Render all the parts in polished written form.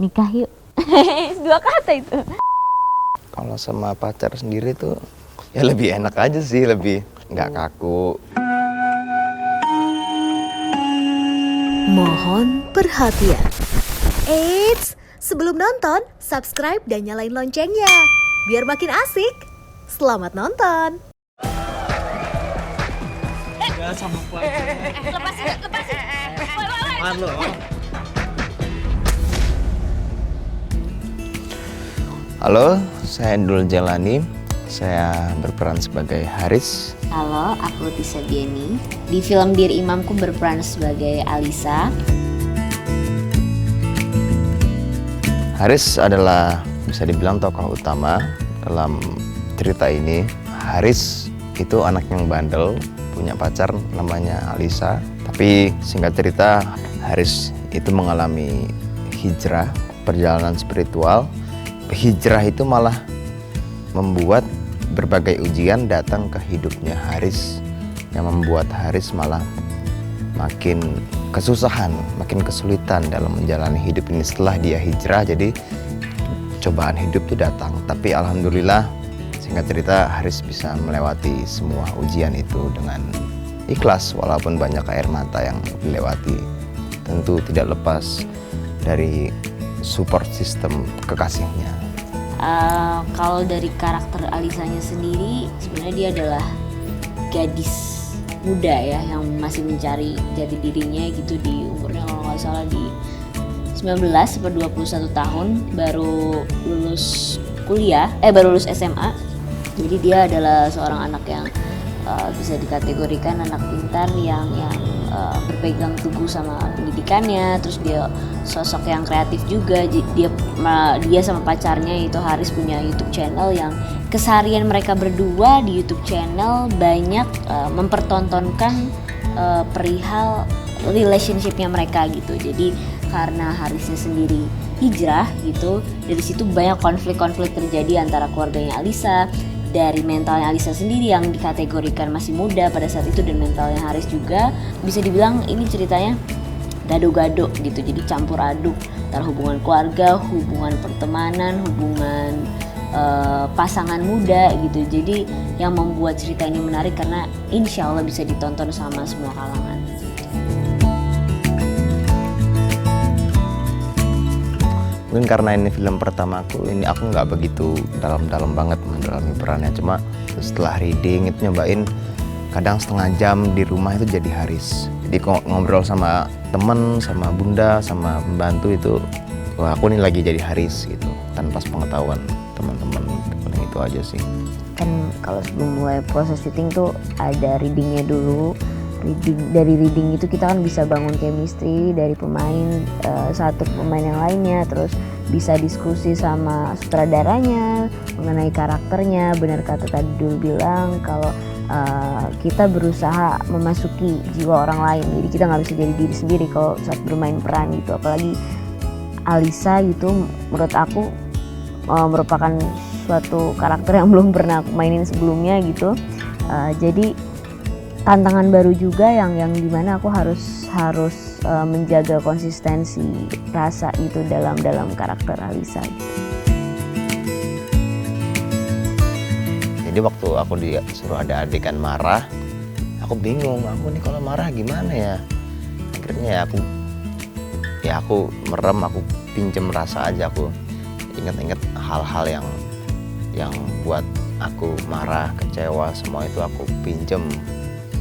nikah yuk. Dua kata itu. Kalau sama pacar sendiri tuh ya lebih enak aja sih, lebih nggak kaku. Mohon perhatian. Eits, sebelum nonton, subscribe dan nyalain loncengnya. Biar makin asik. Selamat nonton. Halo, saya Endul Jalani. Saya berperan sebagai Haris. Halo, aku Tisa Bieni. Di film Dear Imamku berperan sebagai Alisa. Haris adalah bisa dibilang tokoh utama dalam cerita ini. Haris itu anak yang bandel, punya pacar namanya Alisa. Tapi singkat cerita, Haris itu mengalami hijrah, perjalanan spiritual. Hijrah itu malah membuat berbagai ujian datang ke hidupnya Haris, yang membuat Haris malah makin kesusahan, makin kesulitan dalam menjalani hidup ini. Setelah dia hijrah, jadi cobaan hidup itu datang. Tapi alhamdulillah, singkat cerita, Haris bisa melewati semua ujian itu dengan ikhlas, walaupun banyak air mata yang dilewati. Tentu tidak lepas dari support system kekasihnya. Kalau dari karakter Alisanya sendiri, sebenarnya dia adalah gadis muda ya, yang masih mencari jati dirinya gitu, di umurnya kalau nggak salah di 19 atau 21 tahun, baru lulus kuliah, baru lulus SMA. Jadi dia adalah seorang anak yang bisa dikategorikan anak pintar yang berpegang teguh sama pendidikannya. Terus dia sosok yang kreatif juga. Dia sama pacarnya itu Haris punya YouTube channel yang keseharian mereka berdua di YouTube channel banyak mempertontonkan perihal relationshipnya mereka gitu. Jadi karena Harisnya sendiri hijrah gitu, dari situ banyak konflik-konflik terjadi antara keluarganya Alisa, dari mentalnya Alisa sendiri yang dikategorikan masih muda pada saat itu, dan mentalnya Haris juga. Bisa dibilang ini ceritanya gado-gado gitu, jadi campur aduk antara hubungan keluarga, hubungan pertemanan, hubungan pasangan muda gitu. Jadi yang membuat cerita ini menarik karena insya Allah bisa ditonton sama semua kalangan. Mungkin karena ini film pertamaku, ini aku nggak begitu dalam-dalam banget mendalami perannya. Cuma setelah reading itu nyobain, kadang setengah jam di rumah itu jadi Haris. Jadi ngobrol sama temen, sama bunda, sama pembantu itu, wah aku nih lagi jadi Haris gitu, tanpa pengetahuan teman-teman. Paling itu aja sih. Kan kalau sebelum mulai proses syuting tuh ada readingnya dulu. Dari reading itu kita kan bisa bangun chemistry dari pemain satu pemain yang lainnya, terus bisa diskusi sama sutradaranya mengenai karakternya. Benar kata tadi dulu bilang kalau kita berusaha memasuki jiwa orang lain, jadi kita nggak bisa jadi diri sendiri kalau saat bermain peran gitu. Apalagi Alisa gitu, menurut aku merupakan suatu karakter yang belum pernah aku mainin sebelumnya gitu. Jadi tantangan baru juga yang dimana aku harus menjaga konsistensi rasa itu dalam karakter Alisa. Jadi waktu aku disuruh ada adegan marah, aku bingung, aku nih kalau marah gimana ya. Akhirnya aku merem, aku pinjem rasa aja, aku inget-inget hal-hal yang buat aku marah, kecewa, semua itu aku pinjem.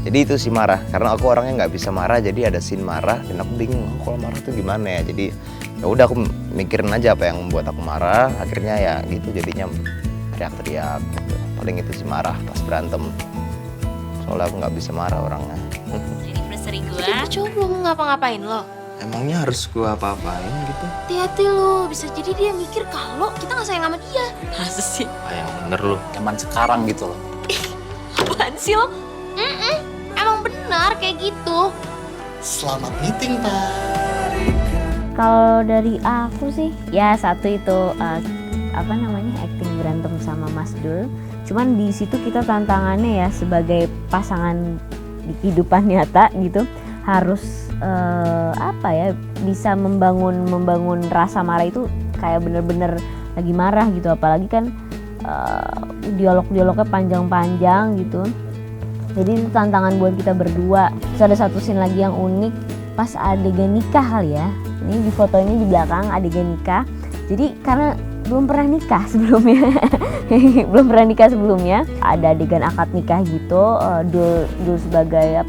Jadi itu sih marah, karena aku orangnya nggak bisa marah, jadi ada scene marah dan aku bingung kalau marah tuh gimana ya. Jadi ya udah aku mikirin aja apa yang membuat aku marah, akhirnya ya gitu jadinya teriak-teriak gitu. Paling itu sih marah pas berantem, soalnya aku nggak bisa marah orangnya. Jadi anniversary gue. Jadi cowok belum ngapa-ngapain lo? Emangnya harus gua apa-apain gitu? Hati-hati lo, bisa jadi dia mikir kalau kita gak sayang sama dia. Masa sih? Yang bener lu, zaman sekarang gitu loh. Apaan sih lo? Emang benar kayak gitu. Selamat meeting, Pak. Kalau dari aku sih ya satu itu acting berantem sama Mas Dul. Cuman di situ kita tantangannya ya sebagai pasangan di kehidupan nyata gitu harus apa ya, bisa membangun rasa marah itu kayak bener-bener lagi marah gitu, apalagi kan dialognya panjang-panjang gitu. Jadi itu tantangan buat kita berdua. Terus ada satu scene lagi yang unik pas adegan nikah kali ya. Ini di foto ini di belakang adegan nikah. Jadi karena belum pernah nikah sebelumnya, ada adegan akad nikah gitu. Dul sebagai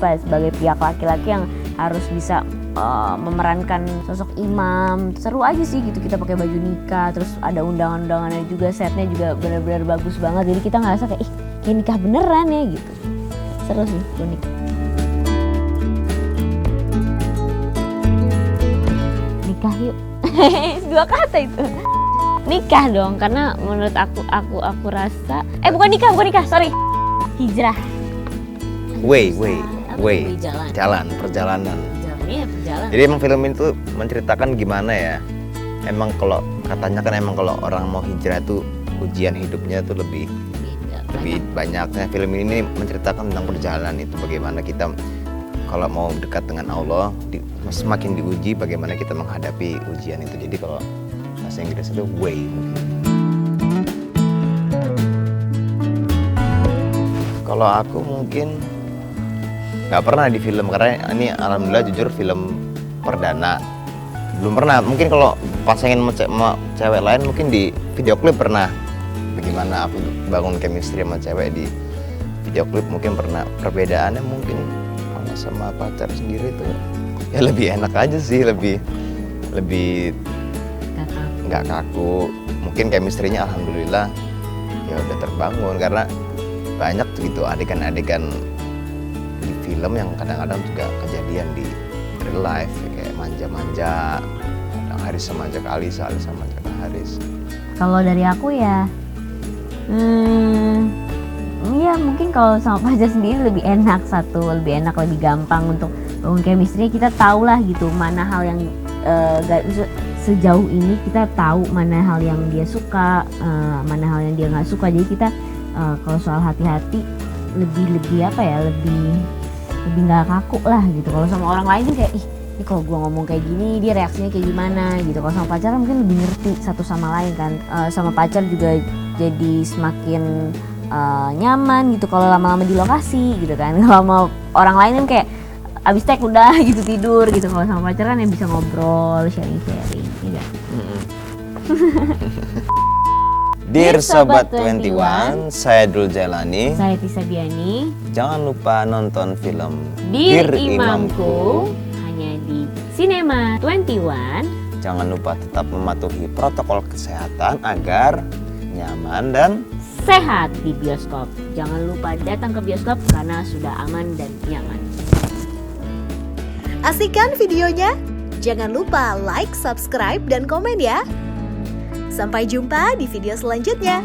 pihak laki-laki yang harus bisa memerankan sosok imam. Seru aja sih gitu, kita pakai baju nikah, terus ada undangan-undangannya juga, setnya juga benar-benar bagus banget. Jadi kita ngerasa kayak kayak nikah beneran ya gitu. Seru sih, unik. Nikah yuk. 2 kata itu. Nikah dong, karena menurut aku rasa bukan nikah, sorry. Hijrah. Perjalanan. Iya, perjalanan. Jadi emang film itu menceritakan gimana ya? Emang kalau katanya kan emang kalau orang mau hijrah itu ujian hidupnya itu lebih banyak. Nah, film ini menceritakan tentang perjalanan itu, bagaimana kita kalau mau dekat dengan Allah semakin diuji, bagaimana kita menghadapi ujian itu. Jadi kalau bahasa Inggris itu way mungkin. Kalau aku mungkin nggak pernah di film, karena ini alhamdulillah jujur film perdana. Belum pernah, mungkin kalau pasangin sama cewek lain mungkin di video klip pernah. Bagaimana aku bangun chemistry sama cewek di video klip mungkin pernah. Perbedaannya mungkin sama pacar sendiri itu ya lebih enak aja sih, lebih nggak kaku. Mungkin chemistry-nya alhamdulillah ya udah terbangun, karena banyak tuh gitu adegan-adegan di film yang kadang-kadang juga kejadian di real life, kayak manja-manja, kadang Haris sama ajak Alisa sama ajak Haris. Kalau dari aku ya ya mungkin kalau sama pacar sendiri lebih enak, lebih gampang untuk bangun chemistry. Kita tahu lah gitu mana hal yang sejauh ini kita tahu mana hal yang dia suka, mana hal yang dia nggak suka. Jadi kita kalau soal hati-hati lebih nggak kaku lah gitu. Kalau sama orang lain kan kayak ini kalau gue ngomong kayak gini dia reaksinya kayak gimana gitu. Kalau sama pacar mungkin lebih ngerti satu sama lain kan. Sama pacar juga jadi semakin nyaman gitu kalau lama-lama di lokasi gitu kan. Kalau mau orang lain kan kayak abis tek udah gitu tidur gitu. Kalau sama pacar kan yang bisa ngobrol, sharing-sharing gitu. Dear Sobat 21, saya Dul Jailani. Saya Tisa Biani. Jangan lupa nonton film Dear Imamku hanya di Cinema 21. Jangan lupa tetap mematuhi protokol kesehatan agar nyaman dan sehat di bioskop. Jangan lupa datang ke bioskop karena sudah aman dan nyaman. Asik kan videonya? Jangan lupa like, subscribe, dan komen ya. Sampai jumpa di video selanjutnya.